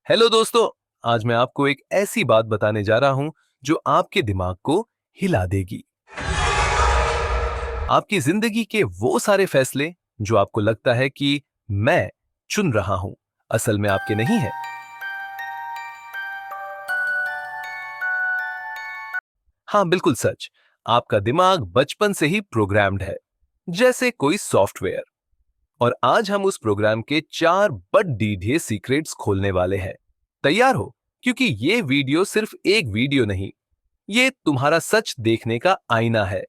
Hello दोस्तों। आज मैं आपको एक ऐसी बात बताने जा रहा हूं जो आपके दिमाग को हिला देगी। आपकी जिंदगी के वो सारे फैसले जो आपको लगता है कि मैं चुन रहा हूं, असल में आपके नहीं है। हाँ, बिल्कुल सच। आपका दिमाग बचपन से ही प्रोग्राम्ड है, जैसे कोई सॉफ्टवेयर। और आज हम उस प्रोग्राम के 4 बड़े सीक्रेट्स खोलने वाले हैं। तैयार हो? क्योंकि ये वीडियो सिर्फ एक वीडियो नहीं, ये तुम्हारा सच देखने का आईना है।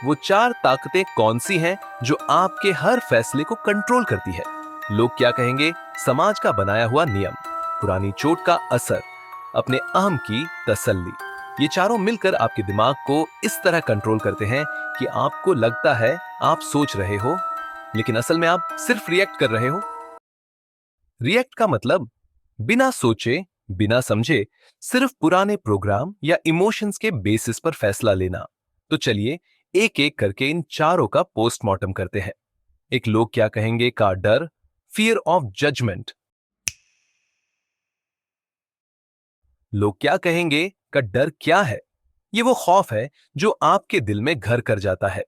वो 4 ताकतें कौन सी हैं जो आपके हर फैसले को कंट्रोल करती है? लोग क्या कहेंगे, समाज का बनाया हुआ नियम, पुरानी चोट का असर, अपने अहम की तसल्ली। ये चारों मिलकर आपके दिमाग को इस तरह कंट्रोल करते हैं कि आपको लगता है आप सोच रहे हो, लेकिन असल में आप सिर्फ रिएक्ट कर रहे हो। रिएक्ट का मतलब बिना सोचे, बिना समझे, सिर्फ पुराने प्रोग्राम या इमोशंस के बेसिस पर फैसला लेना। तो चलिए एक एक करके इन चारों का पोस्टमार्टम करते हैं। एक लोग क्या कहेंगे का डर, फियर ऑफ जजमेंट। लोग क्या कहेंगे का डर क्या है? ये वो खौफ है जो आपके दिल में घर कर जाता है।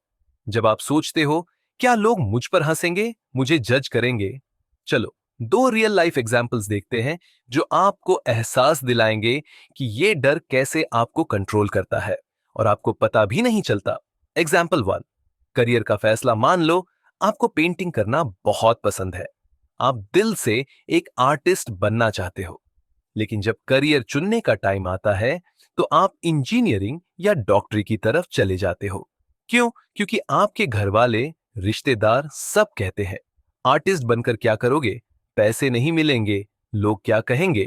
जब आप सोचते हो, क्या लोग मुझ पर हंसेंगे, मुझे जज करेंगे? चलो, 2 रियल लाइफ एग्जाम्पल्स देखते हैं जो आपको एहसास दिलाएंगे कि ये डर कैसे आपको कंट्रोल करता है और आपको पता भी नहीं चलता। एग्जाम्पल 1, करियर का फैसला। मान लो आपको पेंटिंग करना बहुत पसंद है। आप दिल से एक आर्टिस्ट बनना चाहते हो, लेकिन जब करियर चुनने का टाइम आता है तो आप इंजीनियरिंग या डॉक्टरी की तरफ चले जाते हो। क्यों? क्योंकि आपके घर वाले, रिश्तेदार सब कहते हैं, आर्टिस्ट बनकर क्या करोगे, पैसे नहीं मिलेंगे, लोग क्या कहेंगे।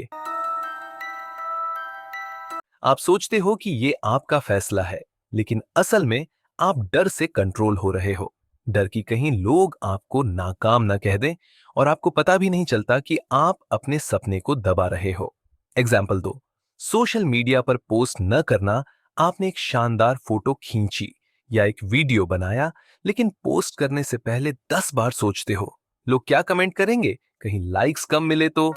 आप सोचते हो कि ये आपका फैसला है, लेकिन असल में आप डर से कंट्रोल हो रहे हो। डर कि कहीं लोग आपको नाकाम ना कह दें, और आपको पता भी नहीं चलता कि आप अपने सपने को दबा रहे हो। एग्जाम्पल 2, सोशल मीडिया पर पोस्ट न करना। आपने एक शानदार फोटो खींची या एक वीडियो बनाया, लेकिन पोस्ट करने से पहले 10 बार सोचते हो, लोग क्या कमेंट करेंगे, कहीं लाइक्स कम मिले तो।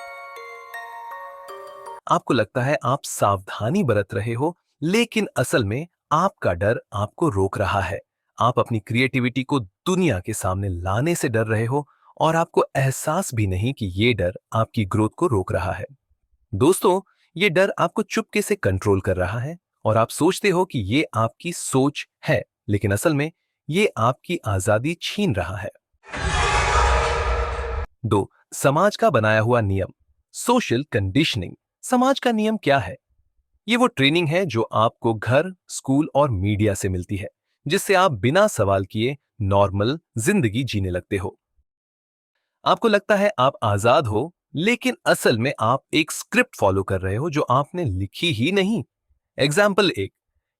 आपको लगता है आप सावधानी बरत रहे हो, लेकिन असल में आपका डर आपको रोक रहा है। आप अपनी क्रिएटिविटी को दुनिया के सामने लाने से डर रहे हो, और आपको एहसास भी नहीं कि ये डर आपकी ग्रोथ को रोक रहा है। दोस्तों, ये डर आपको चुपके से कंट्रोल कर रहा है, और आप सोचते हो कि ये आपकी सोच है, लेकिन असल में ये आपकी आजादी छीन रहा है। 2, समाज का बनाया हुआ नियम, सोशल कंडीशनिंग। समाज का नियम क्या है? ये वो ट्रेनिंग है जो आपको घर, स्कूल और मीडिया से मिलती है, जिससे आप बिना सवाल किए नॉर्मल जिंदगी जीने लगते हो। आपको लगता है आप आजाद हो, लेकिन असल में आप एक स्क्रिप्ट फॉलो कर रहे हो जो आपने लिखी ही नहीं। एग्जाम्पल 1,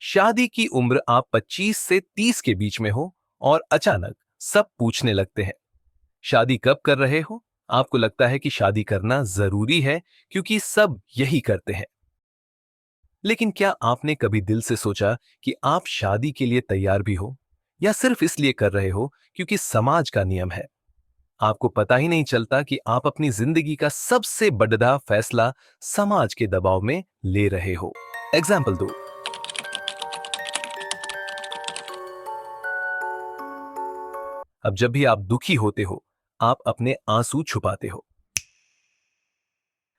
शादी की उम्र आप 25 से 30 के बीच में हो, और अचानक सब पूछने लगते हैं, शादी कब कर रहे हो? आपको लगता है कि शादी करना जरूरी है क्योंकि सब यही करते हैं। लेकिन क्या आपने कभी दिल से सोचा कि आप शादी के लिए तैयार भी हो, या सिर्फ इसलिए कर रहे हो क्योंकि समाज का नियम है? आपको पता ही नहीं चलता कि आप अपनी जिंदगी का सबसे बड़ा फैसला समाज के दबाव में ले रहे हो। एग्जाम्पल 2, अब जब भी आप दुखी होते हो, आप अपने आंसू छुपाते हो।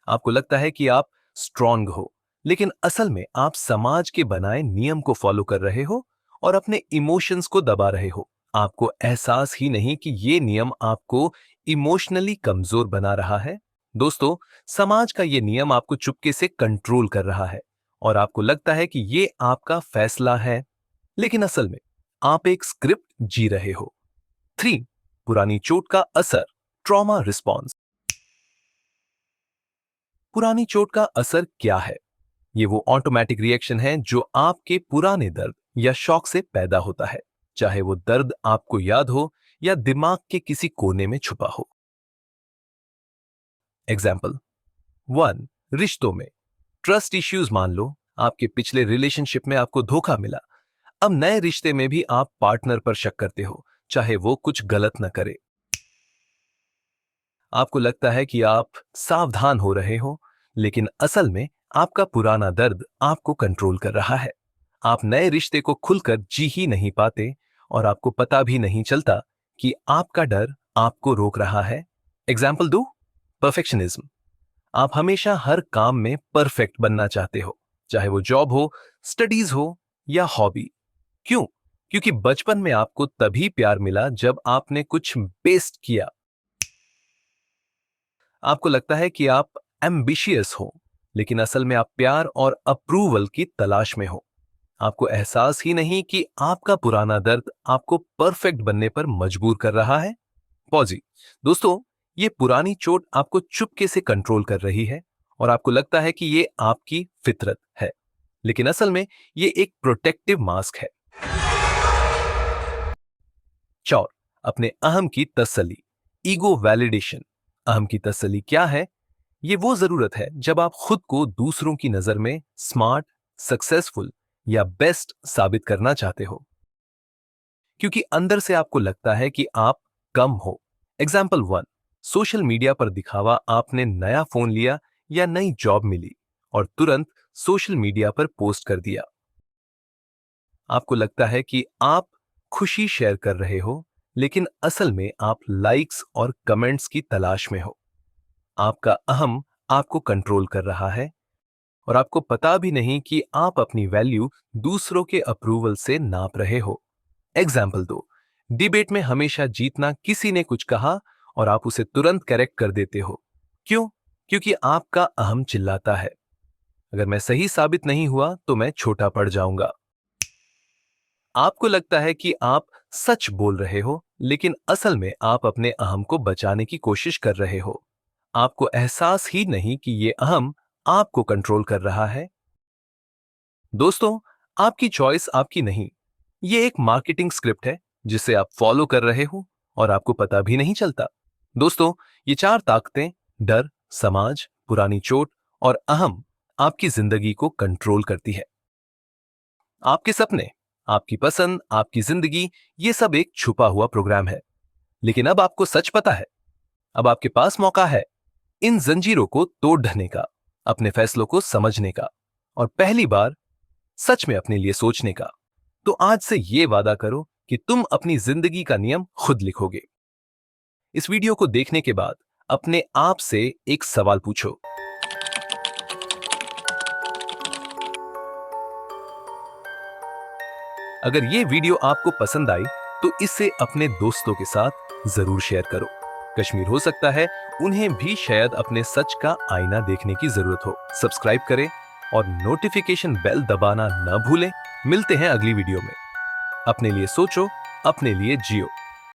आपको लगता है कि आप स्ट्रांग हो, लेकिन असल में आप समाज के बनाए नियम को फॉलो कर रहे हो और अपने इमोशंस को दबा रहे हो। आपको एहसास ही नहीं कि ये नियम आपको इमोशनली कमजोर बना रहा है। दोस्तों, समाज का ये नियम आपको चुपके से कंट्रोल कर रहा है, और आपको लगता है कि ये आपका फैसला है, लेकिन असल में आप एक स्क्रिप्ट जी रहे हो। 3, पुरानी चोट का असर, ट्रॉमा रिस्पॉन्स। पुरानी चोट का असर क्या है? ये वो ऑटोमेटिक रिएक्शन है जो आपके पुराने दर्द या शौक से पैदा होता है, चाहे वो दर्द आपको याद हो या दिमाग के किसी कोने में छुपा हो। एग्जाम्पल 1, रिश्तों में ट्रस्ट इश्यूज। मान लो आपके पिछले रिलेशनशिप में आपको धोखा मिला। अब नए रिश्ते में भी आप पार्टनर पर शक करते हो, चाहे वो कुछ गलत न करे। आपको लगता है कि आप सावधान हो रहे हो, लेकिन असल में आपका पुराना दर्द आपको कंट्रोल कर रहा है। आप नए रिश्ते को खुलकर जी ही नहीं पाते और आपको पता भी नहीं चलता कि आपका डर आपको रोक रहा है। एग्जाम्पल दो, परफेक्शनिज्म। आप हमेशा हर काम में परफेक्ट बनना चाहते हो, चाहे वो जॉब हो, स्टडीज हो या हॉबी। क्यों? क्योंकि बचपन में आपको तभी प्यार मिला जब आपने कुछ बेस्ट किया। आपको लगता है कि आप एम्बिशियस हो, लेकिन असल में आप प्यार और अप्रूवल की तलाश में हो। आपको एहसास ही नहीं कि आपका पुराना दर्द आपको परफेक्ट बनने पर मजबूर कर रहा है। पॉजी दोस्तों, ये पुरानी चोट आपको चुपके से कंट्रोल कर रही है और आपको लगता है कि ये आपकी फितरत है, लेकिन असल में ये एक प्रोटेक्टिव मास्क है। चौर, अपने अहम की तसल्ली, ईगो वैलिडेशन। अहम की तसल्ली क्या है? ये वो जरूरत है जब आप खुद को दूसरों की नजर में स्मार्ट, सक्सेसफुल या बेस्ट साबित करना चाहते हो, क्योंकि अंदर से आपको लगता है कि आप कम हो। एग्जाम्पल वन, सोशल मीडिया पर दिखावा, आपने नया फोन लिया या नई जॉब मिली और तुरंत सोशल मीडिया पर पोस्ट कर दिया। आपको लगता है कि आप खुशी शेयर कर रहे हो, लेकिन असल में आप लाइक्स और कमेंट्स की तलाश में हो। आपका अहम आपको कंट्रोल कर रहा है और आपको पता भी नहीं कि आप अपनी वैल्यू दूसरों के अप्रूवल से नाप रहे हो। एग्जाम्पल दो, डिबेट में हमेशा जीतना, किसी ने कुछ कहा और आप उसे तुरंत करेक्ट कर देते हो। क्यों? क्योंकि आपका अहम चिल्लाता है, अगर मैं सही साबित नहीं हुआ तो मैं छोटा पड़ जाऊंगा। आपको लगता है कि आप सच बोल रहे हो, लेकिन असल में आप अपने अहम को बचाने की कोशिश कर रहे हो। आपको एहसास ही नहीं कि ये अहम आपको कंट्रोल कर रहा है। दोस्तों, आपकी चॉइस आपकी नहीं, ये एक मार्केटिंग स्क्रिप्ट है जिसे आप फॉलो कर रहे हो और आपको पता भी नहीं चलता। दोस्तों, ये चार ताकतें, डर, समाज, पुरानी चोट और अहम, आपकी जिंदगी को कंट्रोल करती है। आपके सपने, आपकी पसंद, आपकी जिंदगी, ये सब एक छुपा हुआ प्रोग्राम है। लेकिन अब आपको सच पता है। अब आपके पास मौका है इन जंजीरों को तोड़ ढने का, अपने फैसलों को समझने का और पहली बार सच में अपने लिए सोचने का। तो आज से ये वादा करो कि तुम अपनी जिंदगी का नियम खुद लिखोगे। इस वीडियो को देखने के बाद अपने आप से एक सवाल पूछो। अगर ये वीडियो आपको पसंद आई तो इसे अपने दोस्तों के साथ जरूर शेयर करो। कश्मीर हो सकता है उन्हें भी शायद अपने सच का आईना देखने की जरूरत हो। सब्सक्राइब करें और नोटिफिकेशन बेल दबाना न भूलें। मिलते हैं अगली वीडियो में। अपने लिए सोचो, अपने लिए जियो।